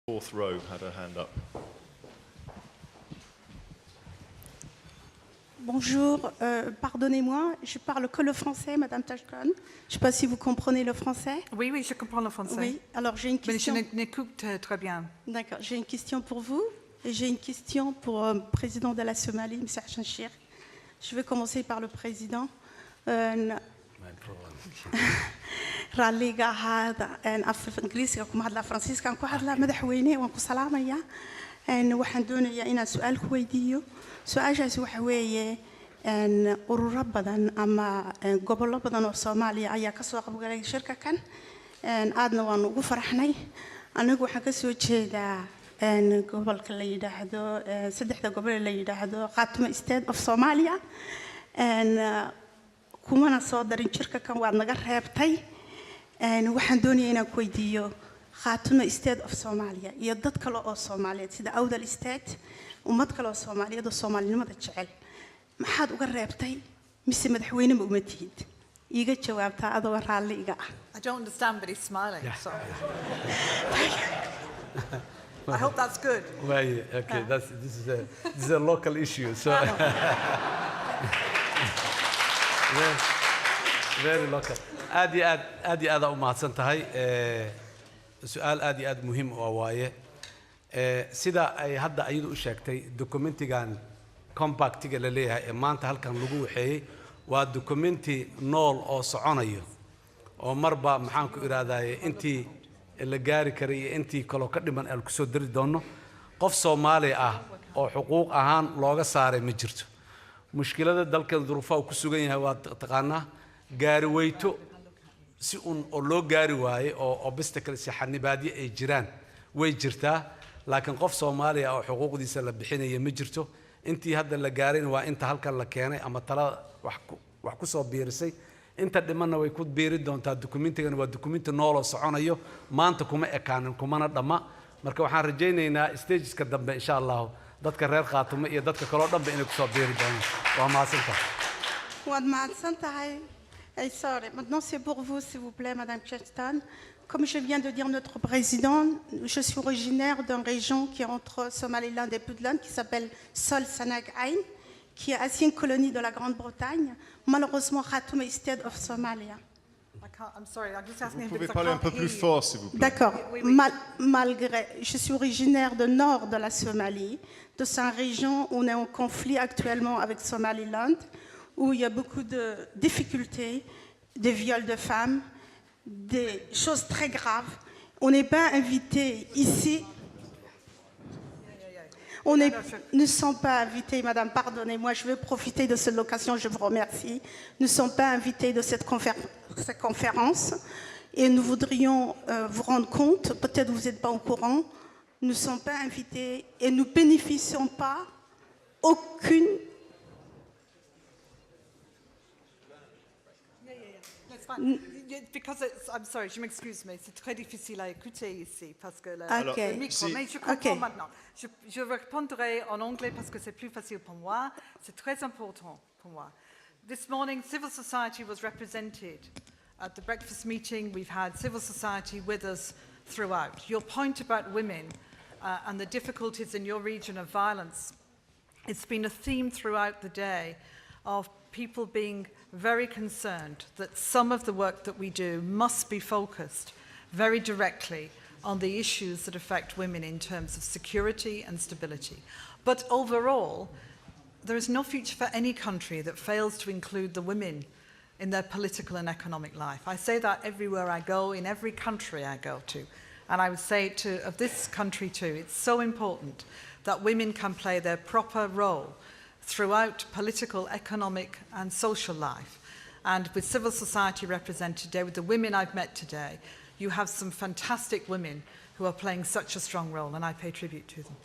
Fourth row had her hand up. Bonjour, pardonnez-moi, je parle que le français, Madame Tashkon. Je ne sais pas si vous comprenez le français. Oui, oui, je comprends le français. Oui, alors j'ai une question. Mais je n'écoute très bien. D'accord, j'ai une question pour vous et j'ai une question pour le président de la Somalie, M. Hassan Sheikh. Je vais commencer par le président. raalliga ahaada af ingiriisiga kuma hadlaa faransiiskan ku hadlaa madaxweyne waan ku salaamayaa waxaan doonayaa inaan su-aal ku weydiiyo su-aashaasi waxa weeye ururo badan ama gobollo badan oo Soomaaliya ayaa ka soo qaybgalay shirka kan aadna waan ugu faraxnay anigu waxaan ka soo jeedaa gobolka la yiraahdo saddexda gobol la yiraahdo Khaatuma State of Somalia kumana soo darin shirka kan waad naga reebtay waxaan doonayaa inaan ku weydiiyo Khaatuma State of Somalia iyo dad kale oo Soomaaliyeed sida Awdal State ummad kale oo Soomaaliyeed oo Soomaalinimada jecel maxaad uga reebtay mise madaxweyne ma uma tihid iiga jawaabtaa adoo raalli iga ah I don't understand, but he's smiling. Yeah. So. I hope that's good. Well, okay, this is a local issue, so very local. aad iyo aad u mahadsan tahay su'aal aad iyo aad muhiim u waaye sida ay hadda ayadu u sheegtay documentigan compactiga la leeyahay ee maanta halkan lagu waxeeyay waa documenti nool oo soconayo oo marba maxaan ku iraadaayay intii la gaari karay iyo intii kale ka dhiman aan ku soo diri doono qof Soomaali ah oo xuquuq ahaan looga saaray ma jirto mushkilada dalkan duruufaha ku sugan yahay waa taqaanaa gaari weyto si oo loo gaari waaye oo obstacles xanibaadyo ay jiraan way jirtaa laakiin qof Soomaali ah oo xuquuqdiisa la bixinayo ma jirto intii hadda la gaarin waa inta halkan la keenay ama tala wax ku soo biirisay inta dhimanna way ku biiri doontaa documentigan waa documenti nool oo soconayo maanta kuma ekaanin kumana dhama marka waxaan rajaynaynaa stageska dambe insha Allah dadka reer Khaatuma iyo dadka kale oo dhanba inay ku soo biiri doonaan waa mahadsantahay waad mahadsantahay sorry maintenant c'est pour vous s'il vous plaît Madame Cheston. Comme je viens de dire notre président, je suis originaire d'une région qui est entre Somaliland et Puntland, qui s'appelle Sol Sanag Ain, qui est ancienne colonie de la Grande-Bretagne. Malheureusement, Khaatuma State of Somalia. I'm sorry, I'm just asking Vous if pouvez it's parler un peu plus fort, s'il vous plaît. D'accord. Oui, oui. Malgré, je suis originaire du nord de la Somalie, de cette région où on est en conflit actuellement avec Somaliland, où il y a beaucoup de difficultés, des viols de femmes, des choses très graves. On n'est pas invité ici. Nous ne sommes pas invités, Madame, pardonnez-moi, je vais profiter de cette occasion, je vous remercie. Nous ne sommes pas invités de cette conférence et nous voudrions vous rendre compte, peut-être vous n'êtes pas au courant, nous ne sommes pas invités et nous ne bénéficions pas aucune... Because I'm sorry, je m'excuse, mais c'est très difficile à écouter ici parce que le micro. Mais je comprends maintenant. Je répondrai en anglais parce que c'est plus facile pour moi. C'est très important pour moi. This morning, civil society was represented at the breakfast meeting. We've had civil society with us throughout. Your point about women and the difficulties in your region of violence, it's been a theme throughout the day of people being very concerned that some of the work that we do must be focused very directly on the issues that affect women in terms of security and stability. But overall, there is no future for any country that fails to include the women in their political and economic life. I say that everywhere I go, in every country I go to. And I would say of this country too, it's so important that women can play their proper role throughout political, economic and social life. And with civil society represented today, with the women I've met today, you have some fantastic women who are playing such a strong role, and I pay tribute to them.